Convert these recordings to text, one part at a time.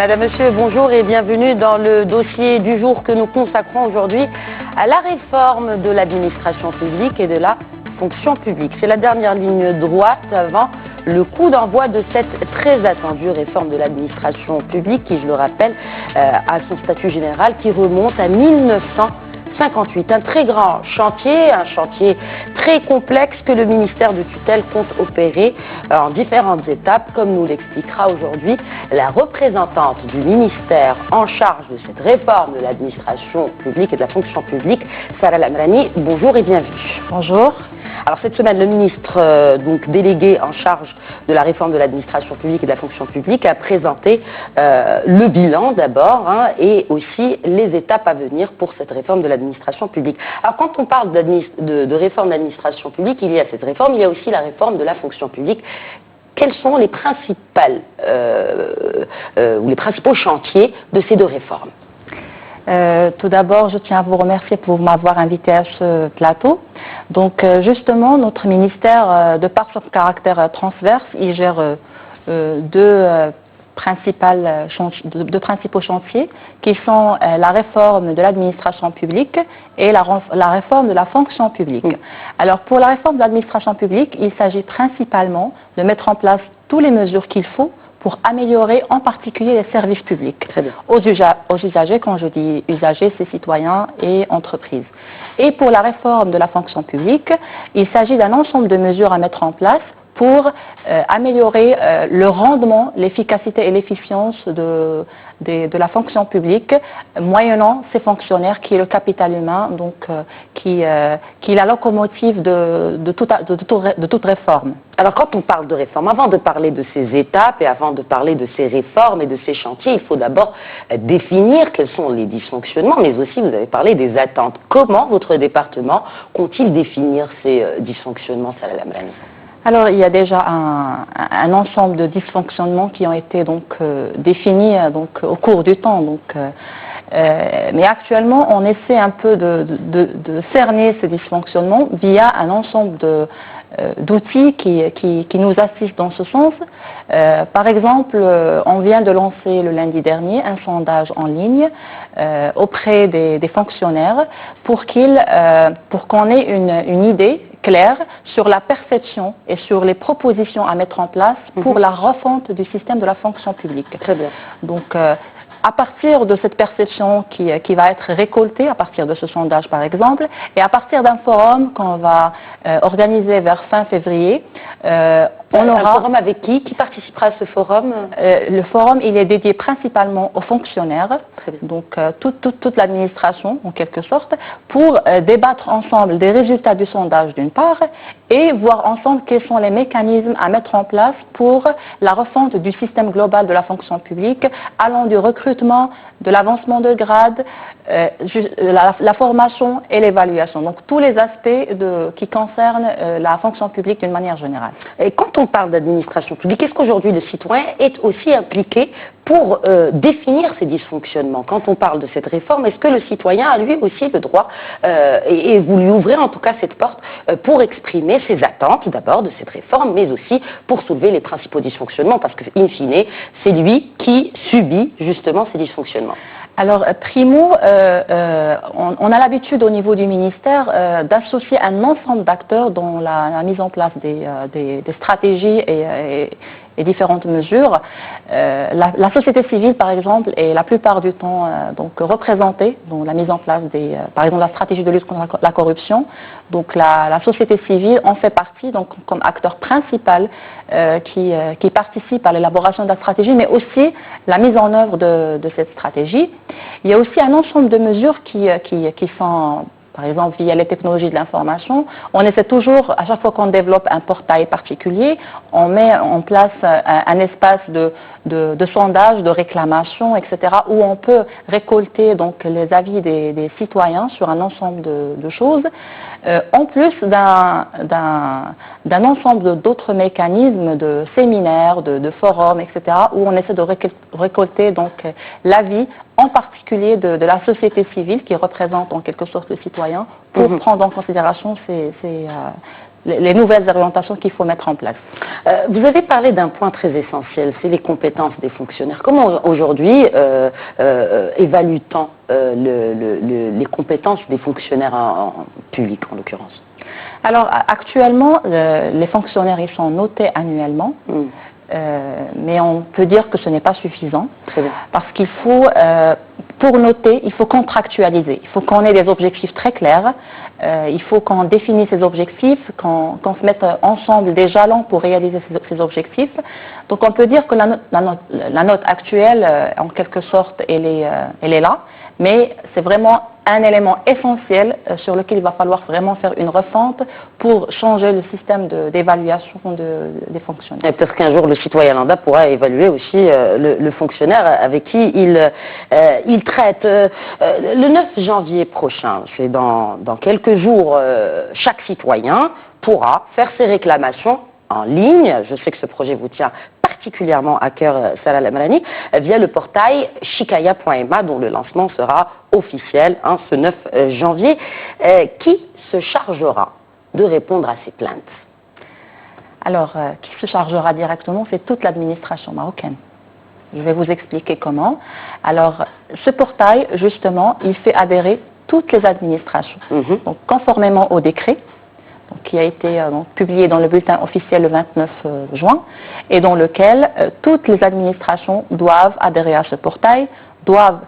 Madame, Monsieur, bonjour et bienvenue dans le dossier du jour que nous consacrons aujourd'hui à la réforme de l'administration publique et de la fonction publique. C'est la dernière ligne droite avant le coup d'envoi de cette très attendue réforme de l'administration publique qui, je le rappelle, a son statut général qui remonte à 1958. Un très grand chantier, un chantier très complexe que le ministère de tutelle compte opérer en différentes étapes, comme nous l'expliquera aujourd'hui la représentante du ministère en charge de cette réforme de l'administration publique et de la fonction publique, Sarah Lamrani. Bonjour et bienvenue. Bonjour. Alors cette semaine, le ministre donc délégué en charge de la réforme de l'administration publique et de la fonction publique a présenté le bilan d'abord et aussi les étapes à venir pour cette réforme de l'administration publique. Alors quand on parle de réforme de l'administration publique, il y a cette réforme, il y a aussi la réforme de la fonction publique. Quels sont les principales ou les principaux chantiers de ces deux réformes? Tout d'abord, je tiens à vous remercier pour m'avoir invité à ce plateau. Donc, justement, notre ministère, de par son caractère transverse, il gère deux principaux chantiers qui sont la réforme de l'administration publique et la réforme de la fonction publique. Alors, pour la réforme de l'administration publique, il s'agit principalement de mettre en place toutes les mesures qu'il faut pour améliorer en particulier les services publics aux usagers. Quand je dis usagers, c'est citoyens et entreprises. Et pour la réforme de la fonction publique, il s'agit d'un ensemble de mesures à mettre en place pour améliorer le rendement, l'efficacité et l'efficience de la fonction publique, moyennant ces fonctionnaires qui est le capital humain, donc qui est la locomotive de toute réforme. Alors quand on parle de réforme, avant de parler de ces étapes et avant de parler de ces réformes et de ces chantiers, il faut d'abord définir quels sont les dysfonctionnements, mais aussi vous avez parlé des attentes. Comment votre département compte-t-il définir ces dysfonctionnements, Sarah Lamrani? Alors, il y a déjà un ensemble de dysfonctionnements qui ont été définis au cours du temps. Mais actuellement, on essaie un peu de cerner ces dysfonctionnements via un ensemble d'outils qui nous assistent dans ce sens. Par exemple, on vient de lancer le lundi dernier un sondage en ligne auprès des fonctionnaires pour qu'on ait une idée claire sur la perception et sur les propositions à mettre en place pour la refonte du système de la fonction publique. Très bien. Donc, à partir de cette perception qui va être récoltée, à partir de ce sondage par exemple, et à partir d'un forum qu'on va organiser vers fin février, on aura... Un forum avec qui? Qui participera à ce forum? Le forum, il est dédié principalement aux fonctionnaires, donc toute l'administration en quelque sorte, pour débattre ensemble des résultats du sondage d'une part, et voir ensemble quels sont les mécanismes à mettre en place pour la refonte du système global de la fonction publique, allant du recrutement, de l'avancement de grade, la formation et l'évaluation. Donc tous les aspects qui concernent la fonction publique d'une manière générale. Et quand on parle d'administration publique, est-ce qu'aujourd'hui le citoyen est aussi impliqué pour définir ces dysfonctionnements? Quand on parle de cette réforme, est-ce que le citoyen a lui aussi le droit, et vous lui ouvrez en tout cas cette porte, pour exprimer ses attentes d'abord de cette réforme, mais aussi pour soulever les principaux dysfonctionnements, parce que, in fine, c'est lui qui subit justement ces dysfonctionnements? Alors, primo, on a l'habitude au niveau du ministère d'associer un ensemble d'acteurs dans la mise en place des stratégies et différentes mesures. La société civile, par exemple, est la plupart du temps représentée dans la mise en place par exemple, la stratégie de lutte contre la corruption. Donc, la société civile en fait partie, donc comme acteur principal qui participe à l'élaboration de la stratégie, mais aussi la mise en œuvre de cette stratégie. Il y a aussi un ensemble de mesures qui sont, par exemple, via les technologies de l'information. On essaie toujours, à chaque fois qu'on développe un portail particulier, on met en place un espace de sondage, de réclamation, etc., où on peut récolter donc les avis des citoyens sur un ensemble de choses, en plus d'un ensemble d'autres mécanismes, de séminaires, de forums, etc., où on essaie de récolter donc l'avis, en particulier de la société civile qui représente en quelque sorte le citoyen, pour prendre en considération les nouvelles orientations qu'il faut mettre en place. Vous avez parlé d'un point très essentiel, c'est les compétences des fonctionnaires. Comment aujourd'hui évalue-t-on les compétences des fonctionnaires en public, en l'occurrence? Alors actuellement, les fonctionnaires ils sont notés annuellement. Mais on peut dire que ce n'est pas suffisant parce qu'il faut, pour noter, il faut contractualiser. Il faut qu'on ait des objectifs très clairs. Il faut qu'on définisse ces objectifs, qu'on se mette ensemble des jalons pour réaliser ces objectifs. Donc on peut dire que la note actuelle, en quelque sorte, elle est là, mais c'est vraiment un élément essentiel sur lequel il va falloir vraiment faire une refonte pour changer le système d'évaluation des fonctionnaires. Et peut-être qu'un jour le citoyen lambda pourra évaluer aussi le fonctionnaire avec qui il traite. Le 9 janvier prochain, c'est dans quelques jours, chaque citoyen pourra faire ses réclamations en ligne. Je sais que ce projet vous tient particulièrement à cœur, Salah Lamrani, via le portail shikaya.ma dont le lancement sera officiel ce 9 janvier. Qui se chargera de répondre à ces plaintes? Alors, qui se chargera directement? C'est toute l'administration marocaine. Je vais vous expliquer comment. Alors, ce portail, justement, il fait adhérer toutes les administrations. Donc, conformément au décret, qui a été publié dans le bulletin officiel le 29 juin, et dans lequel toutes les administrations doivent adhérer à ce portail, doivent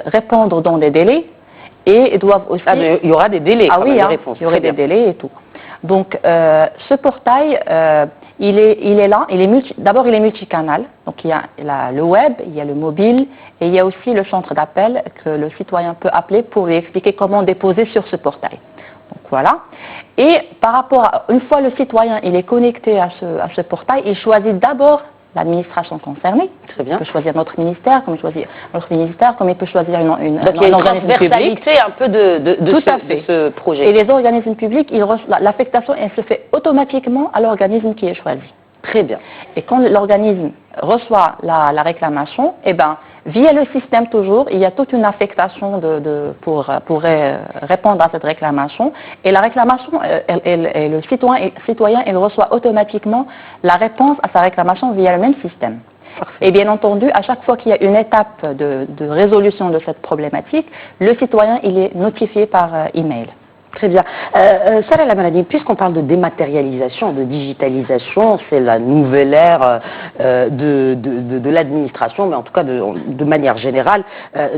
répondre dans des délais, et doivent aussi... il y aura des délais oui, il y aurait des délais et tout. Donc, ce portail, il est là, d'abord il est multicanal, donc il y a le web, il y a le mobile, et il y a aussi le centre d'appel que le citoyen peut appeler pour lui expliquer comment déposer sur ce portail. Donc voilà. Et par rapport une fois le citoyen il est connecté à ce portail, il choisit d'abord l'administration concernée. Très bien. Il peut choisir notre ministère, comme il peut choisir donc il y a une transversalité un peu de ce projet. Et les organismes publics, l'affectation elle se fait automatiquement à l'organisme qui est choisi. Très bien. Et quand l'organisme reçoit la réclamation, eh ben, via le système toujours, il y a toute une affectation pour répondre à cette réclamation. Et la réclamation, le citoyen, il reçoit automatiquement la réponse à sa réclamation via le même système. Parfait. Et bien entendu, à chaque fois qu'il y a une étape de résolution de cette problématique, le citoyen, il est notifié par email. Très bien. Salah Lamrani, puisqu'on parle de dématérialisation, de digitalisation, c'est la nouvelle ère de l'administration, mais en tout cas de manière générale,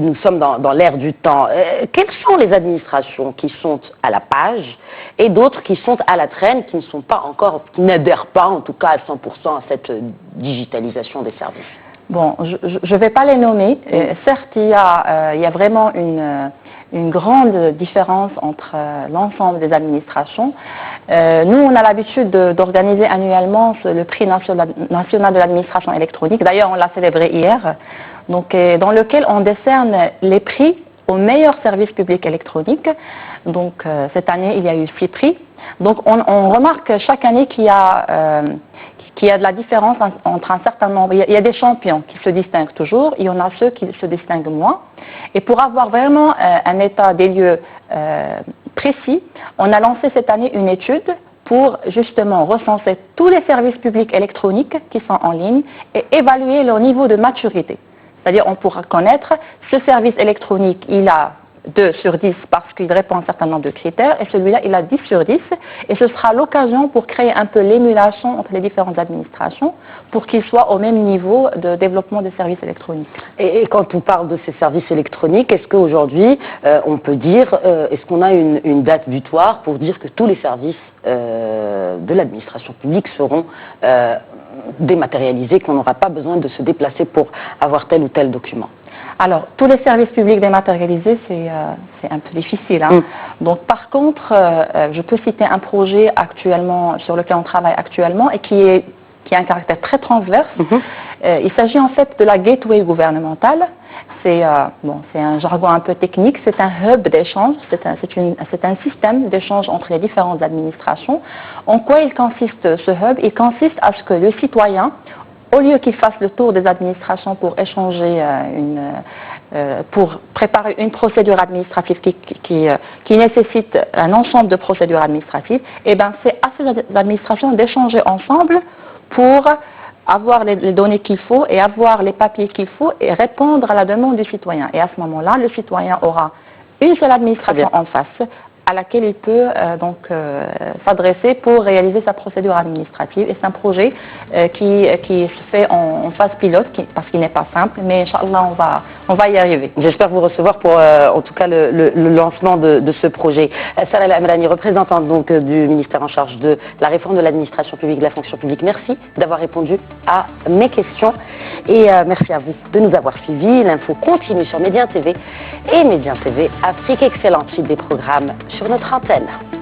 nous sommes dans l'ère du temps. Quelles sont les administrations qui sont à la page et d'autres qui sont à la traîne, qui ne sont pas encore, qui n'adhèrent pas en tout cas à 100% à cette digitalisation des services? Bon, je ne vais pas les nommer. Certes, il y a vraiment une grande différence entre l'ensemble des administrations. Nous, on a l'habitude d'organiser annuellement le prix national de l'administration électronique. D'ailleurs, on l'a célébré hier. Donc, dans lequel on décerne les prix aux meilleurs services publics électroniques. Donc, cette année, il y a eu 6 prix. Donc, on remarque chaque année qu'il y a de la différence entre un certain nombre. Il y a des champions qui se distinguent toujours, il y en a ceux qui se distinguent moins. Et pour avoir vraiment un état des lieux précis, on a lancé cette année une étude pour justement recenser tous les services publics électroniques qui sont en ligne et évaluer leur niveau de maturité. C'est-à-dire on pourra connaître ce service électronique, il a 2 sur 10 parce qu'il répond à un certain nombre de critères et celui-là il a 10 sur 10 et ce sera l'occasion pour créer un peu l'émulation entre les différentes administrations pour qu'ils soient au même niveau de développement des services électroniques. Et quand on parle de ces services électroniques, est-ce qu'aujourd'hui on peut dire, est-ce qu'on a une date butoir pour dire que tous les services de l'administration publique seront dématérialisés, qu'on n'aura pas besoin de se déplacer pour avoir tel ou tel document? Alors, tous les services publics dématérialisés, c'est un peu difficile. Hein. Donc, par contre, je peux citer un projet actuellement sur lequel on travaille actuellement et qui a un caractère très transverse. Il s'agit en fait de la gateway gouvernementale. C'est un jargon un peu technique. C'est un hub d'échange. C'est un système d'échange entre les différentes administrations. En quoi il consiste ce hub? Il consiste à ce que le citoyen, au lieu qu'il fasse le tour des administrations pour échanger pour préparer une procédure administrative qui nécessite un ensemble de procédures administratives, et ben c'est à ces administrations d'échanger ensemble pour avoir les données qu'il faut et avoir les papiers qu'il faut et répondre à la demande du citoyen. Et à ce moment-là, le citoyen aura une seule administration en face à laquelle il peut s'adresser pour réaliser sa procédure administrative. Et c'est un projet qui se fait en phase pilote, parce qu'il n'est pas simple, mais Inch'Allah, on va y arriver. J'espère vous recevoir pour, en tout cas, le lancement de ce projet. Salah El Amrani, représentante donc du ministère en charge de la réforme de l'administration publique, de la fonction publique, merci d'avoir répondu à mes questions et merci à vous de nous avoir suivis. L'info continue sur Médien TV et Médien TV Afrique. Excellente suite des programmes sur notre antenne.